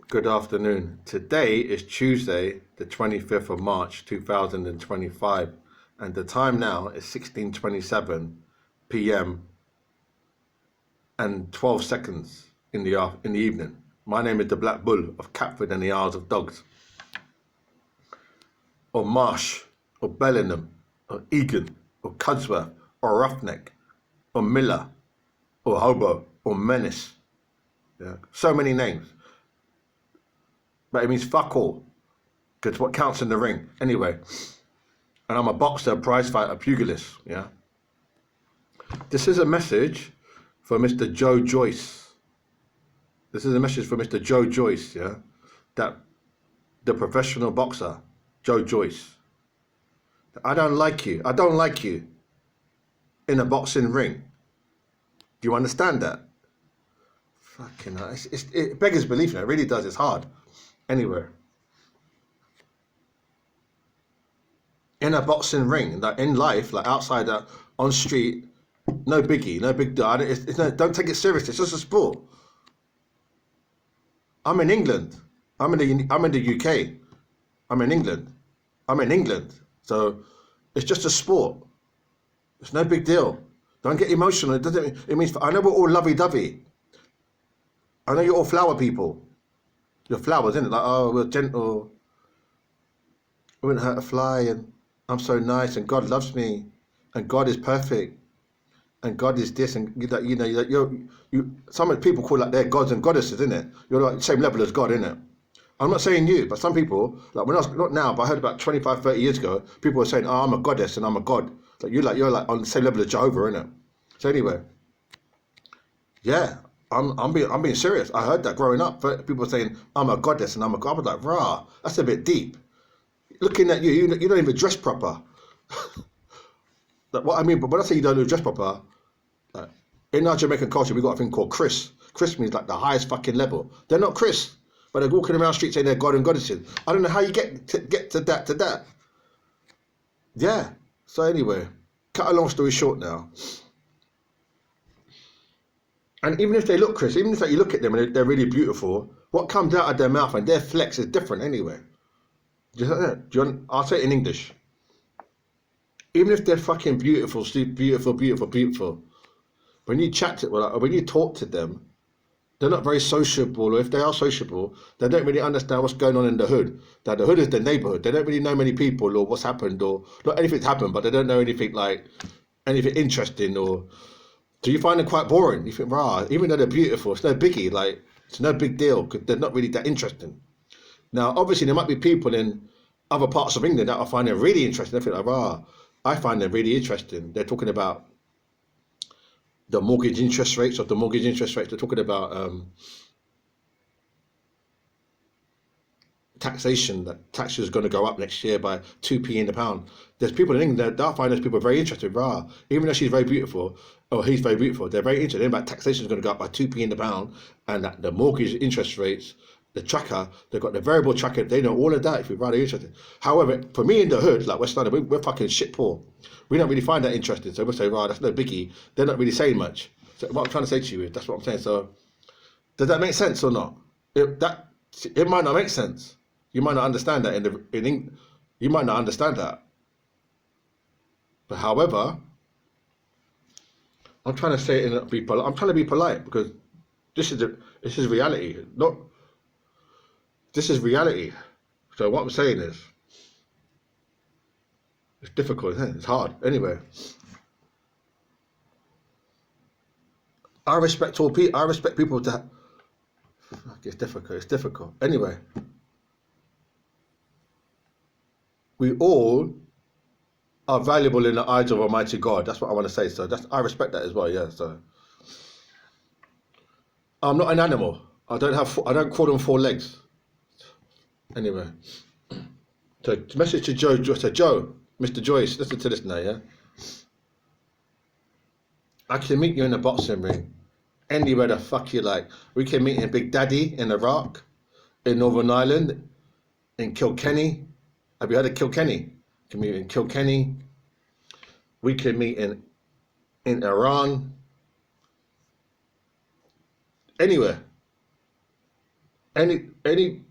Good afternoon. Today is Tuesday, the 25th of March, 2025, and the time now is 16:27 p.m. and 12 seconds in the evening. My name is the Black Bull of Catford and the Isles of Dogs, or Marsh, or Bellingham, or Egan, or Cudsworth, or Roughneck, or Miller, or Hobo, or Menace. Yeah, so many names, but it means fuck all. Because what counts in the ring, anyway. And I'm a boxer, a prize fighter, a pugilist, yeah. This is a message for Mr. Joe Joyce. This is a message for Mr. Joe Joyce, yeah. That the professional boxer, Joe Joyce. I don't like you. I don't like you in a boxing ring. Do you understand that? Fucking hell. It beggars belief, it really does. It's hard. Anyway. In a boxing ring, like in life, like outside, on street, no biggie, no big deal. Don't take it seriously. It's just a sport. I'm in England. I'm in the UK. I'm in England. I'm in England. So it's just a sport. It's no big deal. Don't get emotional. It doesn't. It means I know we're all lovey-dovey. I know you're all flower people. You're flowers, isn't it? Like, oh, we're gentle. We wouldn't hurt a fly, and I'm so nice, and God loves me, and God is perfect, and God is this, and some people call like they're gods and goddesses, isn't it? You're like the same level as God, isn't it? I'm not saying you, but some people, like when I was, not now, but I heard about 25, 30 years ago, people were saying, oh, I'm a goddess and I'm a god. Like you're like on the same level as Jehovah, isn't it? So anyway, yeah, I'm being serious. I heard that growing up. People were saying, I'm a goddess and I'm a god. I was like, rah, that's a bit deep. Looking at you don't even dress proper. Like, what I mean, but when I say you don't dress proper, like, in our Jamaican culture, we got a thing called Chris. Chris means like the highest fucking level. They're not Chris, but they're walking around streets saying they're God and goddesses. I don't know how you get to that. Yeah. So anyway, cut a long story short now. And even if they look Chris, even if you look at them and they're really beautiful, what comes out of their mouth and their flex is different anyway. I'll say it in English. Even if they're fucking beautiful, beautiful, when you chat to, well, when you talk to them, they're not very sociable, or if they are sociable, they don't really understand what's going on in the hood. That the hood is the neighborhood. They don't really know many people or what's happened, or not anything's happened, but they don't know anything like anything interesting, or so you find them quite boring. You think, rah, even though they're beautiful, it's no biggie. Like it's no big deal because they're not really that interesting. Now, obviously, there might be people in other parts of England that I find them really interesting. They think like, rah, I find them really interesting. They're talking about the mortgage interest rates. They're talking about taxation, that tax is going to go up next year by 2p in the pound. There's people in England that I find those people very interested. Rah, even though she's very beautiful, or he's very beautiful, they're very interested in about taxation is going to go up by 2p in the pound, and that the mortgage interest rates, the tracker, they've got the variable tracker, they know all of that if you're rather interested. However, for me in the hood, like West London, we're fucking shit poor. We don't really find that interesting. So we'll say, right, that's no biggie. They're not really saying much. So what I'm trying to say to you is, that's what I'm saying. So does that make sense or not? It might not make sense. You might not understand that you might not understand that. But however, I'm trying to say it and I'm trying to be polite because this is reality. This is reality. So what I'm saying is, it's difficult, isn't it? It's hard. Anyway, I respect all people. I respect people to. It's difficult. It's difficult. Anyway, we all are valuable in the eyes of Almighty God. That's what I want to say. So I respect that as well. Yeah. So I'm not an animal. I don't crawl on four legs. Anyway, so message to Joe. To Joe, Mr. Joyce. Listen to this now. Yeah. I can meet you in a boxing ring, anywhere the fuck you like. We can meet in Big Daddy in Iraq, in Northern Ireland, in Kilkenny. Have you heard of Kilkenny? We can meet in Kilkenny. We can meet in Iran. Anywhere. Any,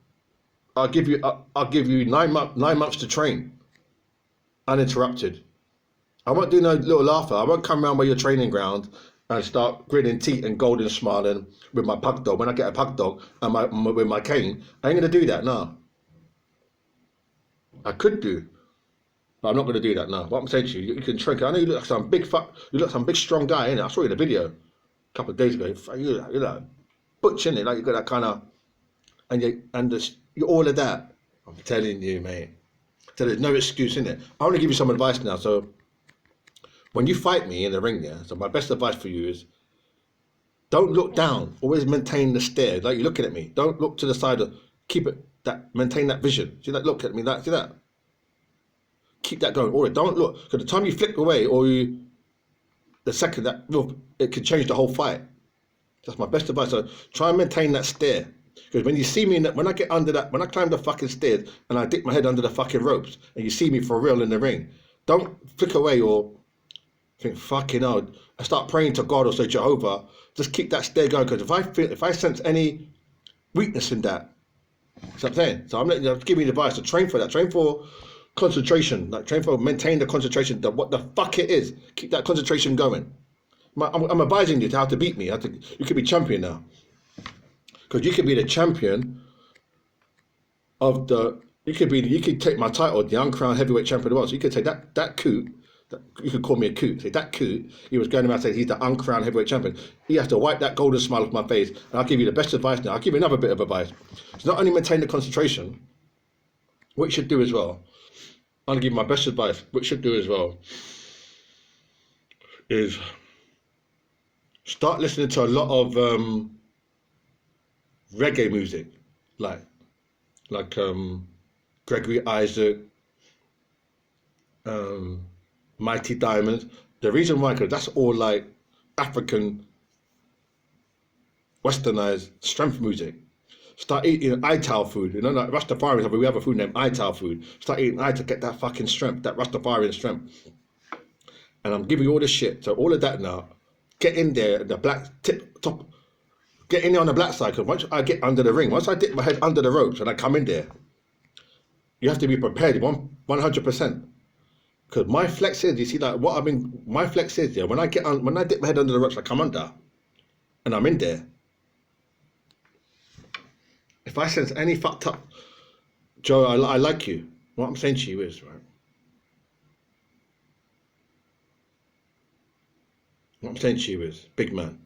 I'll give you 9 months to train, uninterrupted. I won't do no little laugher. I won't come around where your training ground and start grinning teeth and golden smiling with my pug dog. When I get a pug dog and with my cane, I ain't gonna do that. No, I could do, but I'm not gonna do that. No. What I'm saying to you, you can train. I know you look like some big you look like some big strong guy, innit? I saw you in a video a couple of days ago. You're like butch, innit? Like you got that kind of, you're all of that. I'm telling you, mate. So there's no excuse in it. I want to give you some advice now. So when you fight me in the ring, yeah. So my best advice for you is don't look down. Always maintain the stare. Like you're looking at me. Don't look to the side. Keep it maintain that vision. See that? Look at me. See that? Keep that going. Or don't look. Because the time you flick away, the second that it could change the whole fight. That's my best advice. So try and maintain that stare. Because when you see me, when I get under that, when I climb the fucking stairs and I dip my head under the fucking ropes and you see me for real in the ring, don't flick away or think, fucking hell, I start praying to God or say Jehovah, just keep that stare going. Because if I sense any weakness in that, that's what I'm saying. So I'm giving you advice to train for that. Train for concentration. Like train for maintain the concentration. What the fuck it is. Keep that concentration going. I'm advising you to how to beat me. You could be champion now. Because you could be the champion of you could take my title, the uncrowned heavyweight champion of the world. So you could say that coot, you could call me a coot. Say that coot, he was going around saying he's the uncrowned heavyweight champion. He has to wipe that golden smile off my face. And I'll give you the best advice now. I'll give you another bit of advice. So not only maintain the concentration, what you should do as well, I'll give you my best advice, what you should do as well, is start listening to a lot of reggae music, like Gregory Isaac, Mighty Diamonds. The reason why, because that's all like African, westernized strength music. Start eating Ital food, you know, like Rastafarians, we have a food named Ital food. Start eating to get that fucking strength, that Rastafarian strength. And I'm giving you all this shit, so all of that now, get in there, the black top. Get in there on the black side, because once I get under the ring, once I dip my head under the ropes and I come in there, you have to be prepared 100%. Because my flex is, you see, like what my flex is, yeah, when I dip my head under the ropes, I come under and I'm in there. If I sense any fucked up, Joe, I like you. What I'm saying to you is, right? What I'm saying to you is, big man,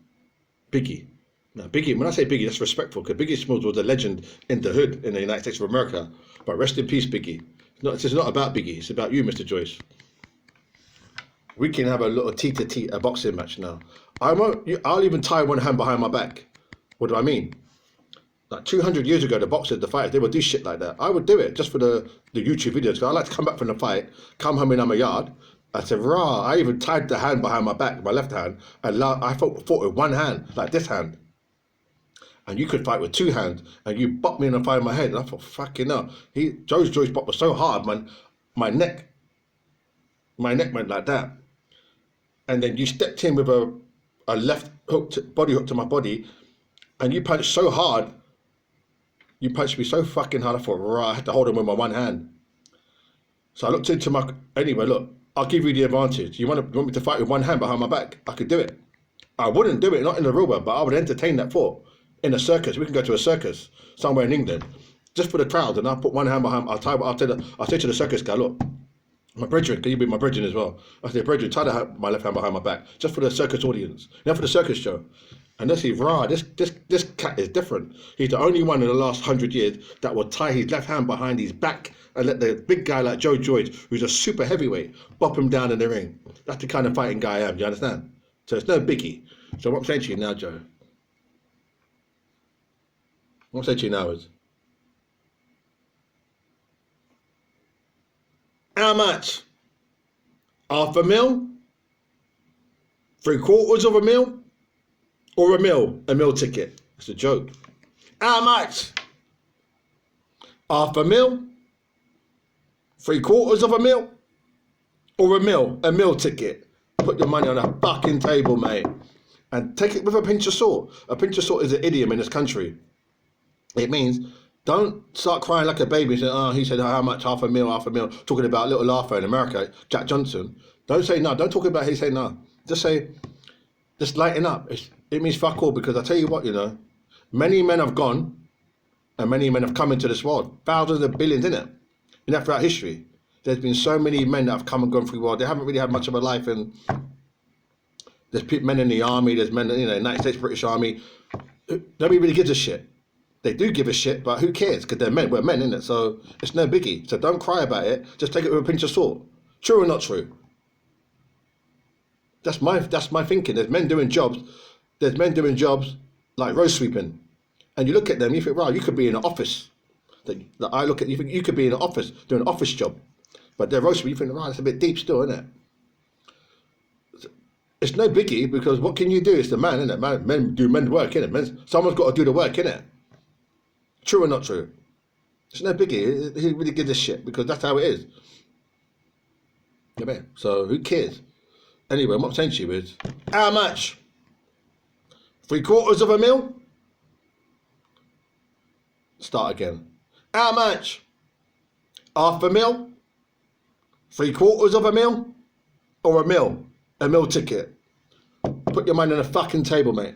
Biggie. Now, Biggie, when I say Biggie, that's respectful, because Biggie Smalls was a legend in the hood in the United States of America. But rest in peace, Biggie. It's not about Biggie, it's about you, Mr. Joyce. We can have a little tee-to-tee, a boxing match now. I'll even tie one hand behind my back. What do I mean? Like 200 years ago, the boxers, the fighters, they would do shit like that. I would do it just for the YouTube videos, because I like to come back from the fight, come home in my yard. I said, rah, I even tied the hand behind my back, my left hand, and I fought with one hand, like this hand. And you could fight with two hands, and you bopped me in the side of my head. And I thought, fucking hell. Joe's bop was so hard, man. My neck went like that. And then you stepped in with a left body hook to my body, and you punched so hard. You punched me so fucking hard. I thought, right, I had to hold him with my one hand. So I looked into anyway, look, I'll give you the advantage. You want me to fight with one hand behind my back? I could do it. I wouldn't do it, not in the real world, but I would entertain that thought. In a circus, we can go to a circus somewhere in England, just for the crowd, and I'll put one hand behind. I'll say to the circus guy, look, my brethren, can you be my brethren as well? I say, brethren, tie my left hand behind my back, just for the circus audience, for the circus show. And they see, rah, this cat is different. He's the only one in the last 100 years that will tie his left hand behind his back and let the big guy like Joe Joyce, who's a super heavyweight, bop him down in the ring. That's the kind of fighting guy I am. Do you understand? So it's no biggie. So what I'm saying to you now, Joe. What I'm saying to you now is, how much? $500,000? $750,000 of a mil? Or a mil ticket? It's a joke. How much? $500,000? $750,000 of a mil? Or a mil ticket? Put your money on a fucking table, mate. And take it with a pinch of salt. A pinch of salt is an idiom in this country. It means don't start crying like a baby and say, oh, he said how much, half a mil, talking about little Arthur in America, Jack Johnson. Don't say no, don't talk about he say no. Just say, just lighten up. It means fuck all, because I tell you what, you know, many men have gone and many men have come into this world. Thousands of billions, in it. You know, throughout history. There's been so many men that have come and gone through the world. They haven't really had much of a life, and there's men in the army, there's men in the United States, British Army. Nobody really gives a shit. They do give a shit, but who cares? Because they're men. We're men, innit? So it's no biggie. So don't cry about it. Just take it with a pinch of salt. True or not true? That's my thinking. There's men doing jobs. There's men doing jobs like road sweeping, and you look at them, you think, wow, you could be in an office. That I look at, you think you could be in an office doing an office job, but they're road sweeping. You think, wow, that's a bit deep still, isn't it? It's no biggie, because what can you do? It's the man, isn't it? Men do men's work, innit? Someone's got to do the work, innit? True or not true? It's no biggie. He really gives a shit, because that's how it is. You know? So who cares? Anyway, what I'm saying to you is, how much? 3/4 of a mil? Start again. How much? Half a mil? 3/4 of a mil? Or a mil? A mil ticket? Put your money on the fucking table, mate.